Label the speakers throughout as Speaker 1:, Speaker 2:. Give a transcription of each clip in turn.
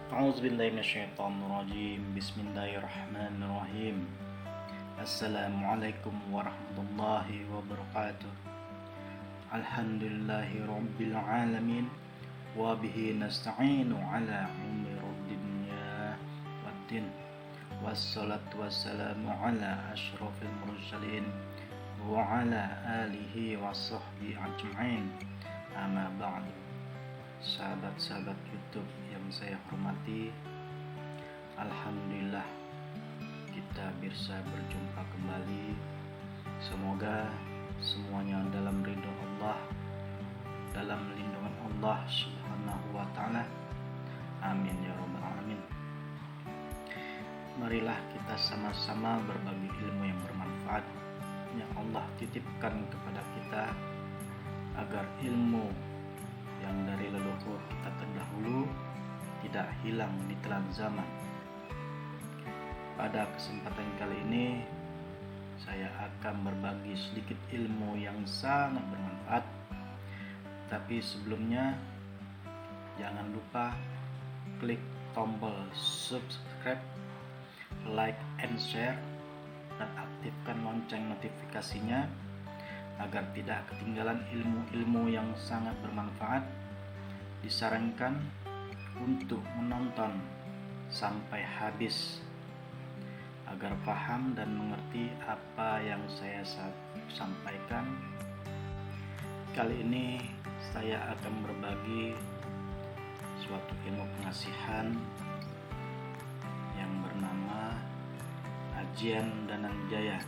Speaker 1: A'udzubillahiminasyaitonirrajim. Bismillahirrahmanirrahim. Assalamualaikum warahmatullahi wabarakatuh. Alhamdulillahi rabbil alamin. Wa bihi nasta'inu ala umuri dunya waddin. Wassalatu wassalamu ala asyrafil mursalin wa ala alihi wa sahbihi ajma'in. Amma ba'du. Sahabat-sahabat YouTube yang saya hormati, alhamdulillah kita bisa berjumpa kembali. Semoga semuanya dalam ridho Allah, dalam lindungan Allah Subhanahu wa taala. Amin ya rabbal alamin. Marilah kita sama-sama berbagi ilmu yang bermanfaat yang Allah titipkan kepada kita, agar ilmu yang dari leluhur kita terdahulu tidak hilang di telan zaman. Pada kesempatan kali ini saya akan berbagi sedikit ilmu yang sangat bermanfaat. Tapi sebelumnya jangan lupa klik tombol subscribe, like and share, dan aktifkan lonceng notifikasinya agar tidak ketinggalan ilmu-ilmu yang sangat bermanfaat. Disarankan untuk menonton sampai habis agar paham dan mengerti apa yang saya sampaikan. Kali ini saya akan berbagi suatu ilmu pengasihan yang bernama Ajian Dananjaya.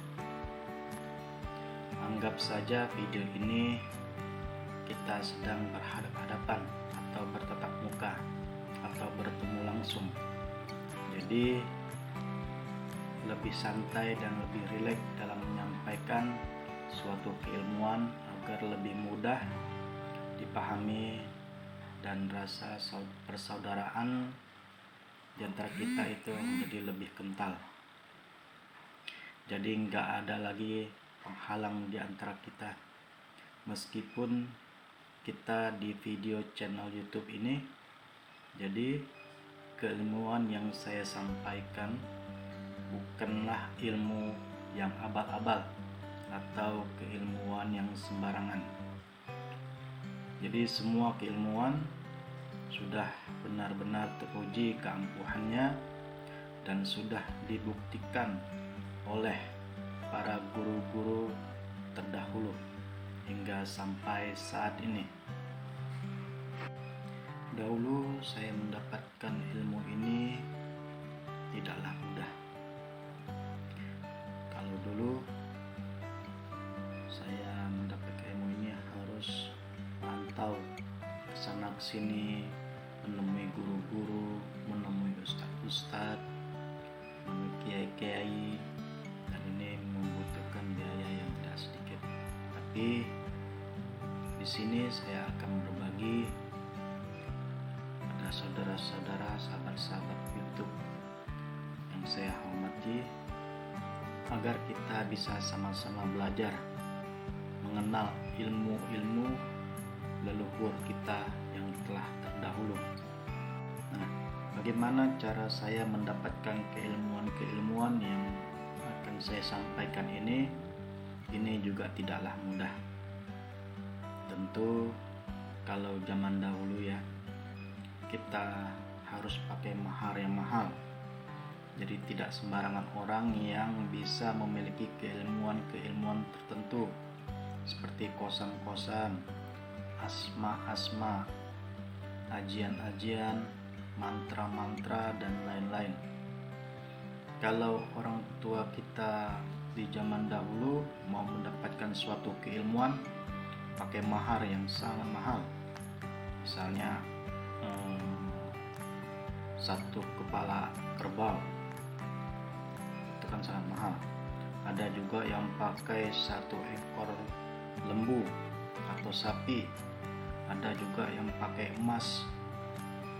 Speaker 1: Anggap saja video ini kita sedang berhadapan-hadapan atau bertatap muka atau bertemu langsung. Jadi lebih santai dan lebih rileks dalam menyampaikan suatu keilmuan agar lebih mudah dipahami dan rasa persaudaraan di antara kita itu menjadi lebih kental. Jadi nggak ada lagi penghalang di antara kita. Meskipun kita di video channel YouTube ini, jadi keilmuan yang saya sampaikan bukanlah ilmu yang abal-abal atau keilmuan yang sembarangan. Jadi semua keilmuan sudah benar-benar teruji keampuhannya dan sudah dibuktikan oleh para guru-guru terdahulu hingga sampai saat ini. Dahulu saya mendapatkan ilmu ini tidaklah mudah. Kalau dulu saya mendapatkan ilmu ini harus merantau ke sana ke sini, menemui guru-guru, menemui ustadz-ustadz, menemui kiai-kiai, dan ini membutuhkan biaya yang tidak sedikit. Tapi di sini saya akan berbagi pada saudara-saudara, sahabat-sahabat YouTube yang saya hormati, agar kita bisa sama-sama belajar mengenal ilmu-ilmu leluhur kita yang telah terdahulu. Nah, bagaimana cara saya mendapatkan keilmuan-keilmuan yang akan saya sampaikan ini juga tidaklah mudah. Tentu kalau zaman dahulu ya, kita harus pakai mahar yang mahal. Jadi tidak sembarangan orang yang bisa memiliki keilmuan tertentu seperti kosan-kosan, asma-asma, ajian-ajian, mantra-mantra, dan lain-lain. Kalau orang tua kita di zaman dahulu mau mendapatkan suatu keilmuan pakai mahar yang sangat mahal, misalnya satu kepala kerbau, itu kan sangat mahal. Ada juga yang pakai satu ekor lembu atau sapi, ada juga yang pakai emas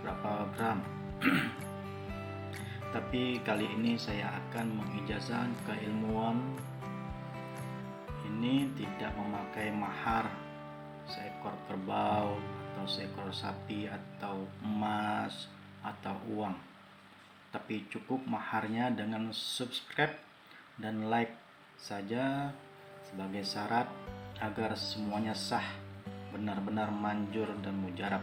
Speaker 1: berapa gram. Tapi kali ini saya akan mengijazah keilmuan ini tidak memakai mahar seekor kerbau atau seekor sapi atau emas atau uang, tapi cukup maharnya dengan subscribe dan like saja sebagai syarat agar semuanya sah, benar-benar manjur dan mujarab.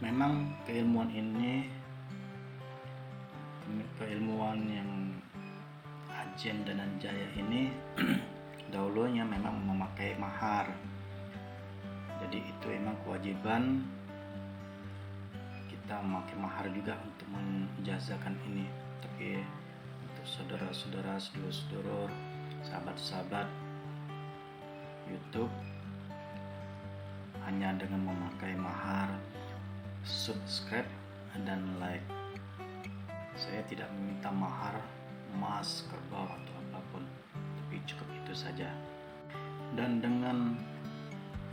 Speaker 1: Memang keilmuan ini, keilmuan yang Ajen dan Anjaya ini dahulunya memang memakai mahar. Jadi itu memang kewajiban kita memakai mahar juga untuk menijazahkan ini. Tapi untuk saudara-saudara, sedulur-sedulur, sahabat-sahabat YouTube, hanya dengan memakai mahar, subscribe dan like. Saya tidak meminta mahar emas, kerbau atau apapun, tapi cukup itu saja. Dan dengan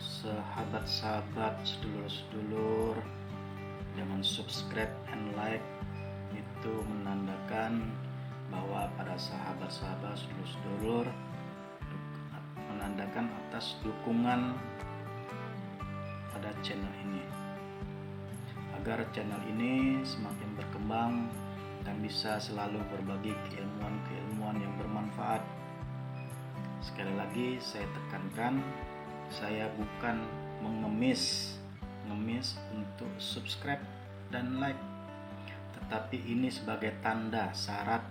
Speaker 1: sahabat-sahabat, sedulur-sedulur dengan subscribe and like, itu menandakan bahwa para sahabat-sahabat, sedulur-sedulur menandakan atas dukungan pada channel ini, agar channel ini semakin berkembang dan bisa selalu berbagi keilmuan-keilmuan yang bermanfaat. Sekali lagi saya tekankan, saya bukan mengemis untuk subscribe dan like, tetapi ini sebagai tanda syarat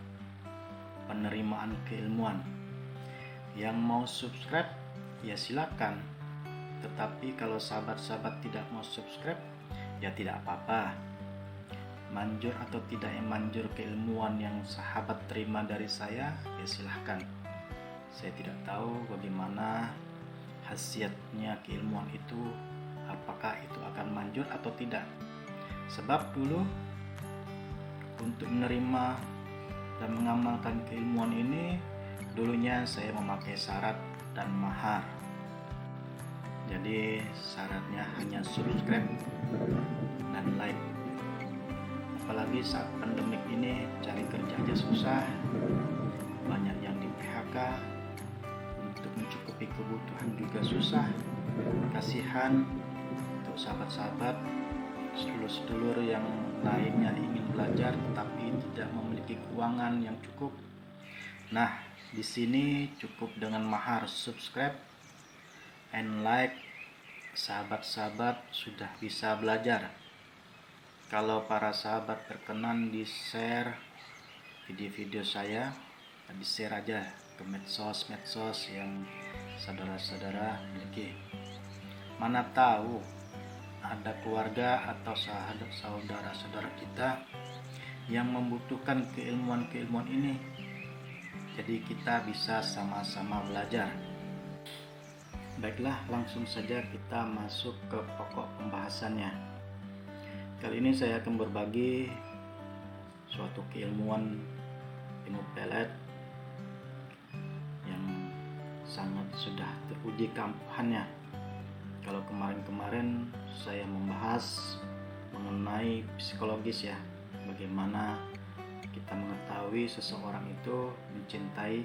Speaker 1: penerimaan keilmuan. Yang mau subscribe ya silakan, tetapi kalau sahabat-sahabat tidak mau subscribe ya tidak apa-apa. Manjur atau tidak yang manjur keilmuan yang sahabat terima dari saya ya silahkan. Saya tidak tahu bagaimana khasiatnya keilmuan itu, apakah itu akan manjur atau tidak. Sebab dulu untuk menerima dan mengamalkan keilmuan ini, dulunya saya memakai syarat dan mahar. Jadi syaratnya hanya subscribe dan like. Apalagi saat pandemik ini, cari kerja aja susah, banyak yang di PHK, untuk mencukupi kebutuhan juga susah. Kasihan untuk sahabat-sahabat, sedulur-sedulur yang lainnya ingin belajar tetapi tidak memiliki keuangan yang cukup. Nah, di sini cukup dengan mahar subscribe and like, sahabat-sahabat sudah bisa belajar. Kalau para sahabat berkenan di share video-video saya, di share aja ke medsos yang saudara-saudara miliki. Mana tahu ada keluarga atau saudara-saudara kita yang membutuhkan keilmuan-keilmuan ini. Jadi kita bisa sama-sama belajar. Baiklah, langsung saja kita masuk ke pokok pembahasannya. Kali ini saya akan berbagi suatu keilmuan ilmu pelet yang sangat sudah teruji keampuhannya. Kalau kemarin-kemarin saya membahas mengenai psikologis ya, bagaimana kita mengetahui seseorang itu mencintai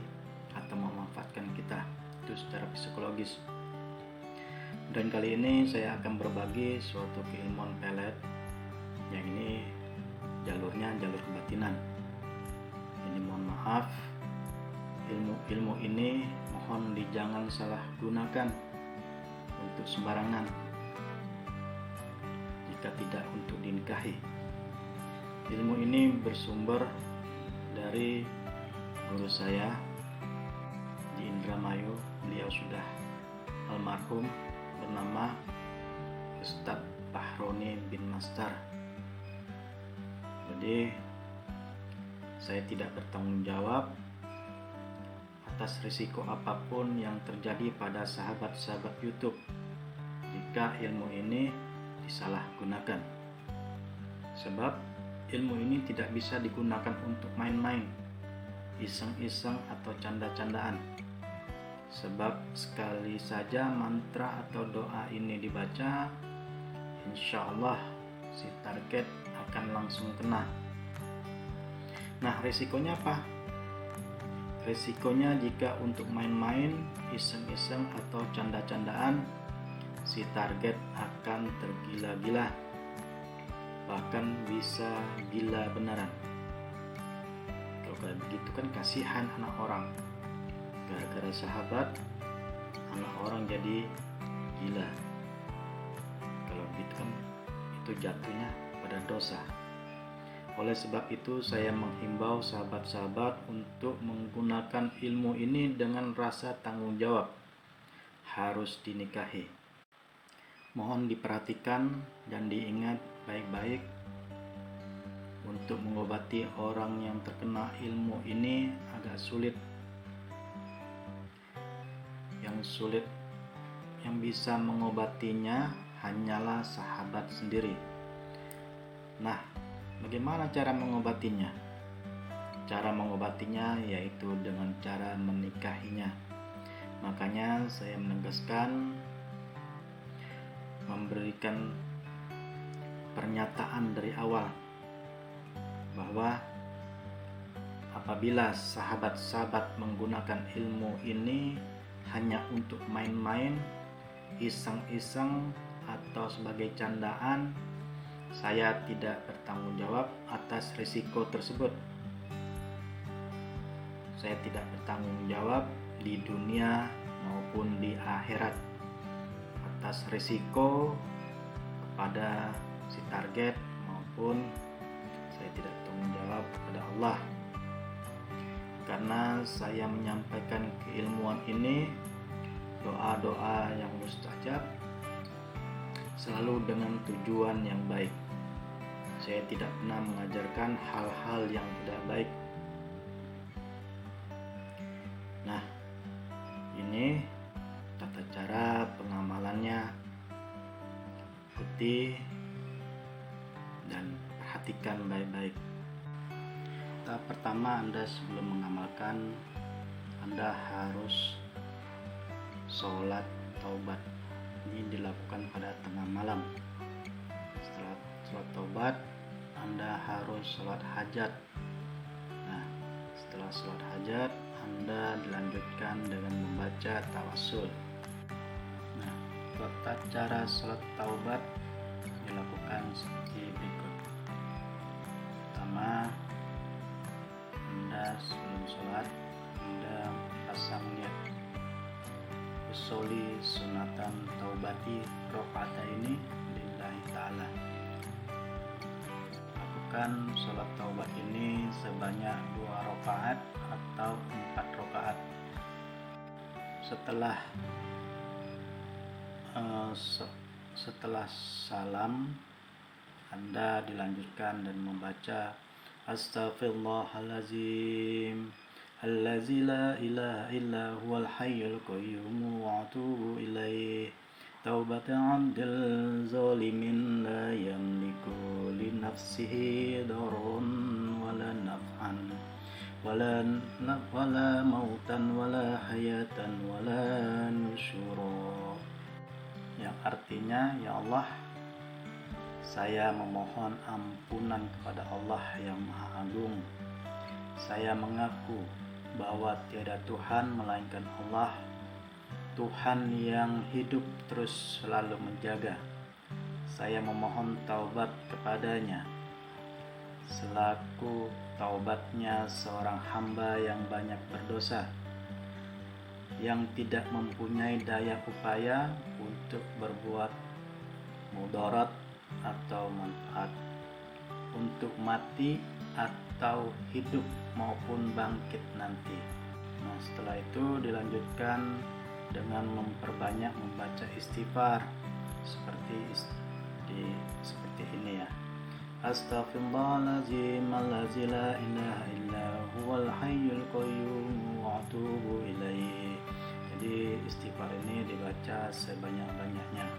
Speaker 1: atau memanfaatkan kita, itu secara psikologis. Dan kali ini saya akan berbagi suatu keilmuan pelet yang ini jalurnya jalur kebatinan. Ini mohon maaf, ilmu ini mohon jangan salah gunakan untuk sembarangan, jika tidak untuk dinikahi. Ilmu ini bersumber dari guru saya di Indramayu. Beliau sudah almarhum, bernama Ustadz Bahroni bin Mastar. Jadi saya tidak bertanggung jawab atas risiko apapun yang terjadi pada sahabat-sahabat YouTube jika ilmu ini disalahgunakan. Sebab ilmu ini tidak bisa digunakan untuk main-main, iseng-iseng atau canda-candaan. Sebab sekali saja mantra atau doa ini dibaca, insya Allah si target akan langsung kena. Nah, risikonya apa? Risikonya jika untuk main-main, iseng-iseng atau canda-candaan, si target akan tergila-gila. bahkan bisa gila beneran. Kalau kayak begitu kan kasihan anak orang, gara-gara sahabat anak orang jadi gila. Kalau begitu kan itu jatuhnya pada dosa. Oleh sebab itu saya menghimbau sahabat-sahabat untuk menggunakan ilmu ini dengan rasa tanggung jawab. Harus dinikahi. Mohon diperhatikan dan diingat baik-baik untuk mengobati orang yang terkena ilmu ini agak sulit. Yang bisa mengobatinya hanyalah sahabat sendiri. Nah, bagaimana cara mengobatinya? Cara mengobatinya yaitu dengan cara menikahinya. Makanya saya menegaskan, memberikan pernyataan dari awal bahwa apabila sahabat-sahabat menggunakan ilmu ini hanya untuk main-main, iseng-iseng, atau sebagai candaan, saya tidak bertanggung jawab atas risiko tersebut. Saya tidak bertanggung jawab di dunia maupun di akhirat atas risiko kepada si target, maupun saya tidak bertanggung jawab kepada Allah, karena saya menyampaikan keilmuan ini, doa-doa yang mustajab, selalu dengan tujuan yang baik. Saya tidak pernah mengajarkan hal-hal yang tidak baik. Nah, ini tata cara pengamalannya. Ikuti dan perhatikan baik-baik. Tahap pertama, Anda sebelum mengamalkan, Anda harus sholat taubat. Ini dilakukan pada tengah malam. Setelah sholat taubat, Anda harus sholat hajat. Nah, setelah sholat hajat, Anda dilanjutkan dengan membaca tawassul. Nah, tata cara sholat taubat dilakukan seperti berikut. Pertama, Anda sebelum sholat, Anda pasang niat usolli sunatan taubati rakaataini lillahi ta'ala. Lakukan sholat taubat ini sebanyak 2 rakaat atau 4 rakaat. Setelah salam, Anda dilanjutkan dan membaca Astaghfirullahalazim allazi la ilaha illa huwal hayyul qayyum wa atubu ilaih taubatan 'abdil zalimin la yamliku li nafsihi darun wala naf'an wala mautan wala hayatan wala nusyura, yang artinya, ya Allah, saya memohon ampunan kepada Allah yang Maha Agung. Saya mengaku bahwa tiada Tuhan melainkan Allah, Tuhan yang hidup terus selalu menjaga. Saya memohon taubat kepadanya selaku taubatnya seorang hamba yang banyak berdosa, yang tidak mempunyai daya upaya untuk berbuat mudarat atau manfaat, untuk mati atau hidup maupun bangkit nanti. Nah, setelah itu dilanjutkan dengan memperbanyak membaca istighfar seperti ini ya. Astaghfirullahaladzim allazi la ilaha illa huwal hayyul qayyum wa atubu ilaih. Jadi istighfar ini dibaca sebanyak-banyaknya.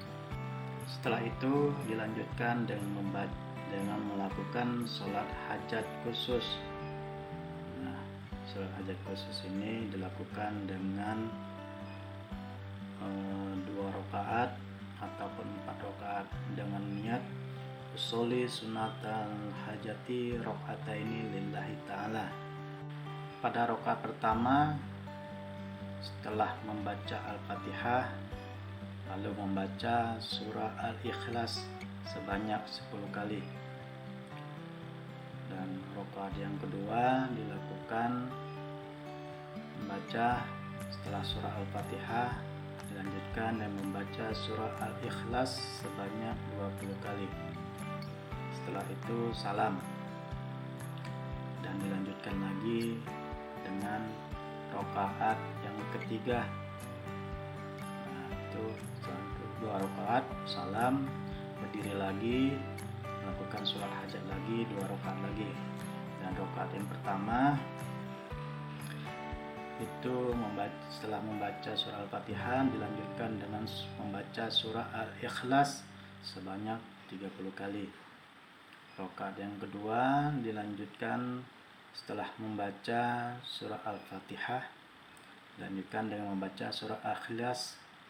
Speaker 1: Setelah itu dilanjutkan dengan melakukan sholat hajat khusus. Nah, sholat hajat khusus ini dilakukan dengan 2 rakaat ataupun 4 rakaat dengan niat usolli sunatal hajati rakaataini lillahi ta'ala. Pada rakaat pertama, setelah membaca Al-Fatihah, lalu membaca surah Al-Ikhlas sebanyak 10 kali. Dan rakaat yang kedua dilakukan membaca setelah surah Al-Fatihah, dilanjutkan dan membaca surah Al-Ikhlas sebanyak 20 kali. Setelah itu salam dan dilanjutkan lagi dengan rakaat yang ketiga. Nah, itu 2 rakaat salam, berdiri lagi, melakukan sholat hajat lagi 2 rakaat lagi. Dan rakaat yang pertama itu setelah membaca surah Al-Fatihah dilanjutkan dengan membaca surah Al-Ikhlas sebanyak 30 kali. Rakaat yang kedua dilanjutkan setelah membaca surah Al-Fatihah dilanjutkan dengan membaca surah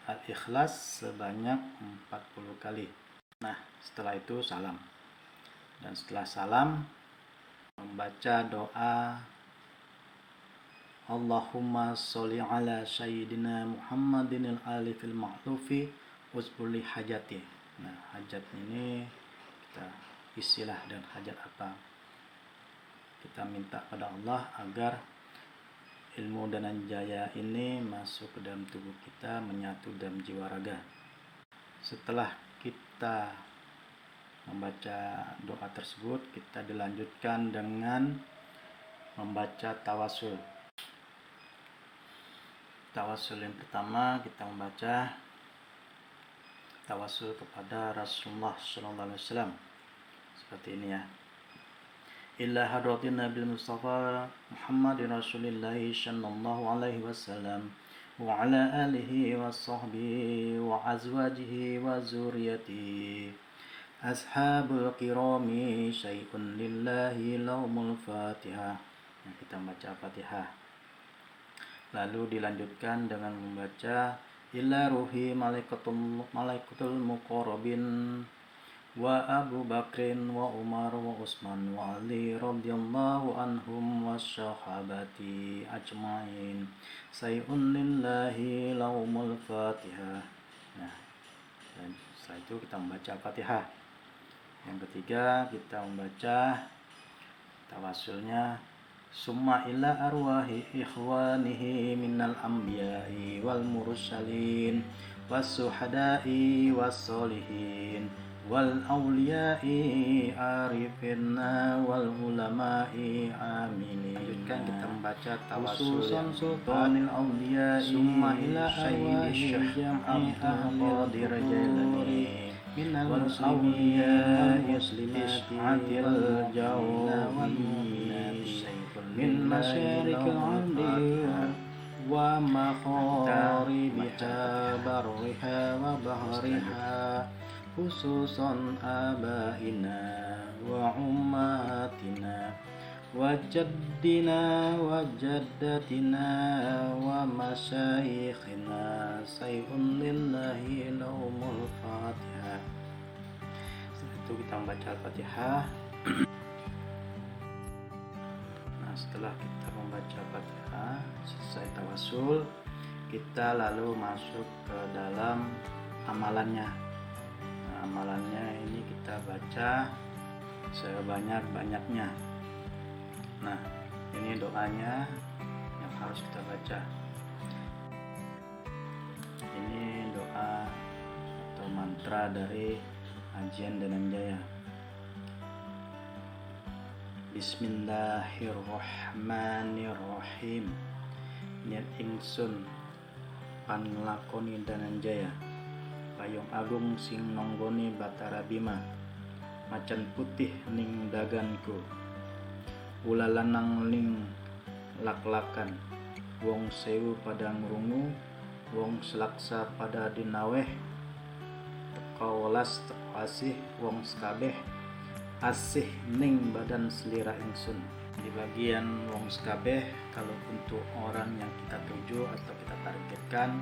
Speaker 1: Al-Ikhlas sebanyak 40 kali. Nah, setelah itu salam. Dan setelah salam membaca doa Allahumma sholli ala sayyidina Muhammadin al-alifil ma'lufi usbuli hajati. Nah, hajat ini kita isilah dan hajat apa. Kita minta pada Allah agar ilmu Dananjaya ini masuk ke dalam tubuh kita, menyatu dalam jiwa raga. Setelah kita membaca doa tersebut, kita dilanjutkan dengan membaca tawasul. Tawasul yang pertama kita membaca tawasul kepada Rasulullah SAW seperti ini ya. Illa hadratin Nabi Mustafa Muhammadin Rasulillah sallallahu alaihi wasallam wa ala alihi wa sahbihi wa azwajihi wa zuriyatihi ashabul kirami syai'un lillahi laumul fatihah. Nah, kita baca Fatihah. Lalu dilanjutkan dengan membaca illa ruhi malaikatul muqarrabin wa Abu Bakrin wa Umar wa Utsman wa Ali radhiyallahu anhum wassahabati ajmain sayun lillahi laumul fatihah. Nah, dan setelah itu kita membaca Fatihah. Yang ketiga kita membaca tawasulnya summa ila arwahi ikhwanihi minal anbiya'i wal mursalin was suhada'i was solihin wal awliya'i arifina wal ulama'i aminin. Lanjutkan kita membaca tawasul sultanil awliya'i summa ila arwahi jam'i ahli dirajalaini minal muslimin muslimatil jawi min masyarikil ardi wa magharibiha barriha wa bahriha khususan abaina wa ummatina wa jaddina wa jaddatina wa masyayikhina sayun lillahi laumul fatihah. Setelah itu kita membaca Al-Fatihah. Setelah kita membaca Fatihah, selesai tawasul, kita lalu masuk ke dalam amalannya. Nah, amalannya ini kita baca sebanyak-banyaknya. Nah, ini doanya yang harus kita baca. Ini doa atau mantra dari Ajian Dananjaya. Bismillahirrahmanirrahim. Niat ingsun panlakoni Dananjaya payung agung sing nonggoni Batara Bima macan putih ning daganku ula lanang ning laklakan wong sewu pada ngrungu wong selaksa pada dinaweh teka welas teka asih wong sekabeh asih ning badan selira ingsun. Di bagian wong sekabeh, kalau untuk orang yang kita tuju atau kita targetkan,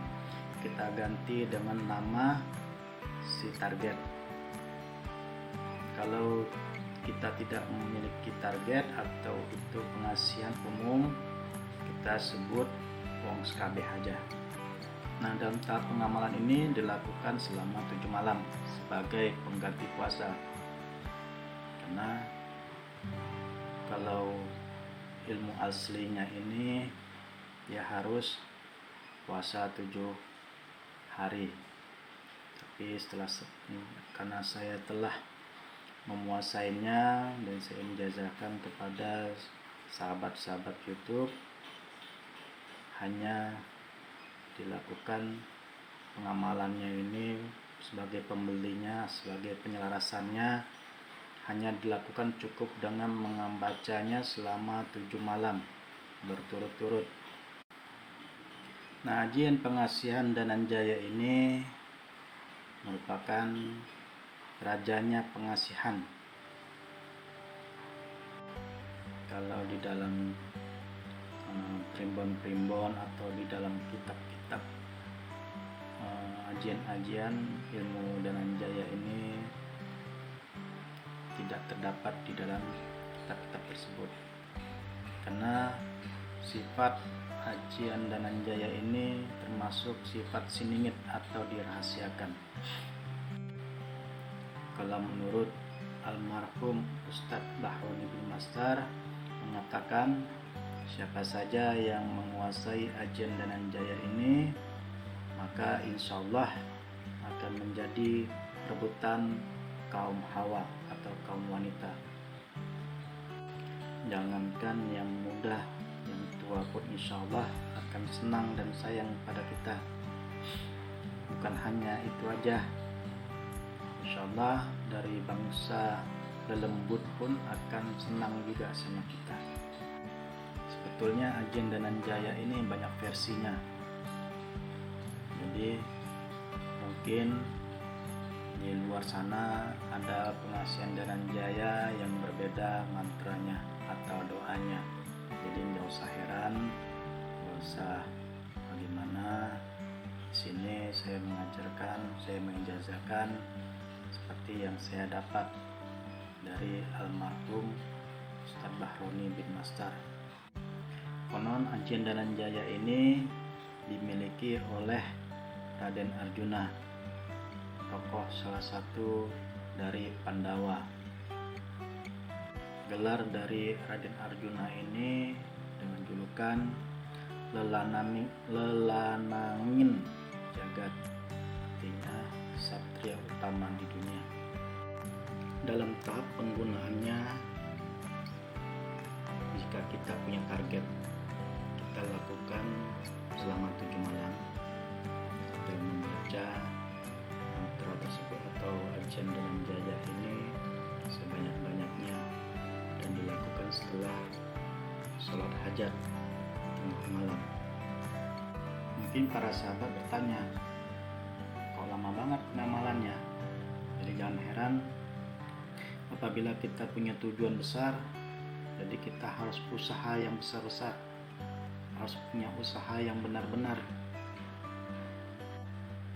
Speaker 1: kita ganti dengan nama si target. Kalau kita tidak memiliki target atau itu pengasihan umum, kita sebut wong sekabeh aja. Nah, dalam tahap pengamalan ini dilakukan selama 7 malam sebagai pengganti puasa. Karena Kalau ilmu aslinya ini ya harus puasa 7 hari. Tapi karena saya telah memuasainya dan saya menjazakan kepada sahabat-sahabat YouTube, hanya dilakukan pengamalannya ini sebagai pembelinya, sebagai penyelarasannya, hanya dilakukan cukup dengan membacanya selama 7 malam berturut-turut. Nah, ajian pengasihan Dananjaya ini merupakan rajanya pengasihan. Kalau di dalam primbon-primbon atau di dalam kitab-kitab ajian-ajian ilmu Dananjaya ini tidak terdapat di dalam kitab-kitab tersebut, karena sifat ajian Dananjaya ini termasuk sifat siningit atau dirahasiakan. Kalau menurut almarhum Ustadz Bahroni bin Mastar mengatakan, siapa saja yang menguasai ajian Dananjaya ini, maka insya Allah akan menjadi rebutan kaum hawa atau kaum wanita. Jangankan yang muda, yang tua pun insya Allah akan senang dan sayang pada kita. Bukan hanya itu aja, insya Allah dari bangsa lelembut pun akan senang juga sama kita. Sebetulnya ajian Dananjaya ini banyak versinya. Jadi mungkin di luar sana ada pengasihan Dananjaya yang berbeda mantranya atau doanya. Jadi nggak usah heran, nggak usah bagaimana. Di sini saya mengajarkan, saya mengijazakan seperti yang saya dapat dari almarhum Ustadz Bahroni bin Mastar. Konon ajian Dananjaya ini dimiliki oleh Raden Arjuna, tokoh salah satu dari Pandawa. Gelar dari Raden Arjuna ini dengan julukan Lelanangin Jagat, artinya satria utama di dunia. Dalam tahap penggunaannya, jika kita punya target, kita lakukan selama 7 malam dengan membaca mantra tersebut atau ajian Dananjaya ini sebanyak-banyaknya, dan dilakukan setelah sholat hajat tengah malam. Mungkin para sahabat bertanya, kok lama banget ngamalannya? Jadi jangan heran apabila kita punya tujuan besar, jadi kita harus usaha yang besar-besar, harus punya usaha yang benar-benar.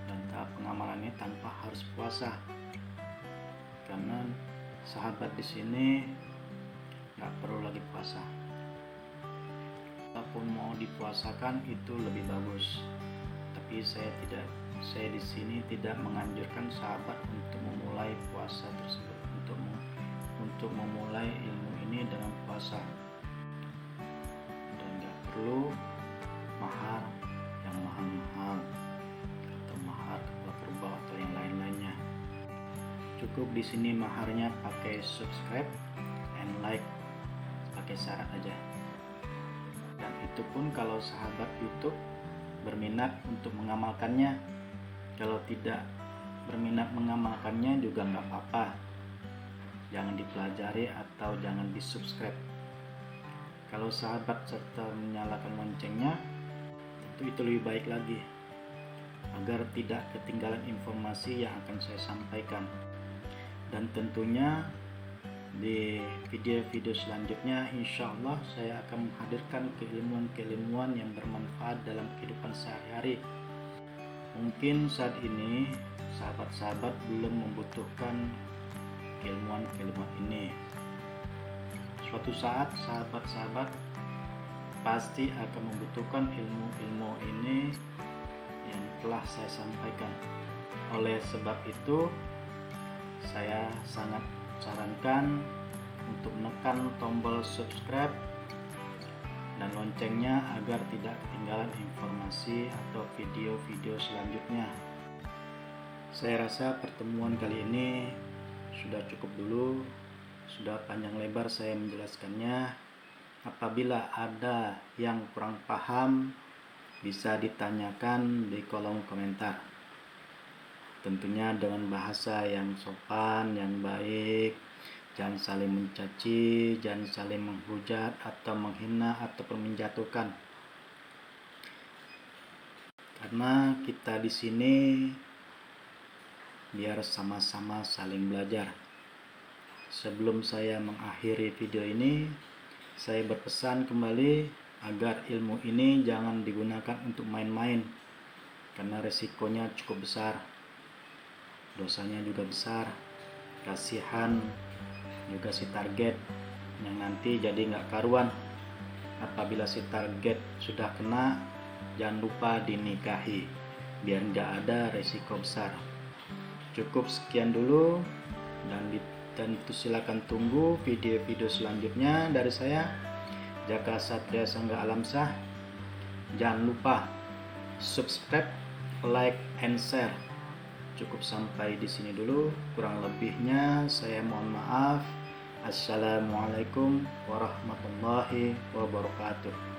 Speaker 1: Dan tahap pengamalannya tanpa harus puasa, karena sahabat di sini nggak perlu lagi puasa. Ataupun mau dipuasakan itu lebih bagus, tapi saya di sini tidak menganjurkan sahabat untuk memulai puasa tersebut, untuk memulai ilmu ini dengan puasa. Dan nggak perlu mahar yang mahal-mahal atau mahar kerbau atau yang lain-lainnya. Cukup di sini maharnya pakai subscribe and like, pakai syarat aja. Dan itu pun kalau sahabat YouTube berminat untuk mengamalkannya. Kalau tidak berminat mengamalkannya juga nggak apa-apa, jangan dipelajari atau jangan di subscribe. Kalau sahabat serta menyalakan loncengnya, itu lebih baik lagi, agar tidak ketinggalan informasi yang akan saya sampaikan. Dan tentunya di video-video selanjutnya insya Allah saya akan menghadirkan keilmuan-keilmuan yang bermanfaat dalam kehidupan sehari-hari. Mungkin saat ini sahabat-sahabat belum membutuhkan keilmuan-keilmuan ini. Suatu saat sahabat-sahabat pasti akan membutuhkan ilmu-ilmu ini yang telah saya sampaikan. Oleh sebab itu, saya sangat sarankan untuk menekan tombol subscribe dan loncengnya agar tidak ketinggalan informasi atau video-video selanjutnya. Saya rasa pertemuan kali ini sudah cukup dulu, sudah panjang lebar saya menjelaskannya. Apabila ada yang kurang paham, bisa ditanyakan di kolom komentar. Tentunya dengan bahasa yang sopan, yang baik. Jangan saling mencaci, jangan saling menghujat atau menghina ataupun menjatuhkan. Karena kita di sini biar sama-sama saling belajar. Sebelum saya mengakhiri video ini, saya berpesan kembali agar ilmu ini jangan digunakan untuk main-main, karena resikonya cukup besar, dosanya juga besar, kasihan juga si target yang nanti jadi nggak karuan. Apabila si target sudah kena, jangan lupa dinikahi biar nggak ada resiko besar. Cukup sekian dulu, dan itu silakan tunggu video-video selanjutnya dari saya, Jaka Satria Sangga Alamsyah. Jangan lupa subscribe, like, and share. Cukup sampai di sini dulu, kurang lebihnya saya mohon maaf. Assalamualaikum warahmatullahi wabarakatuh.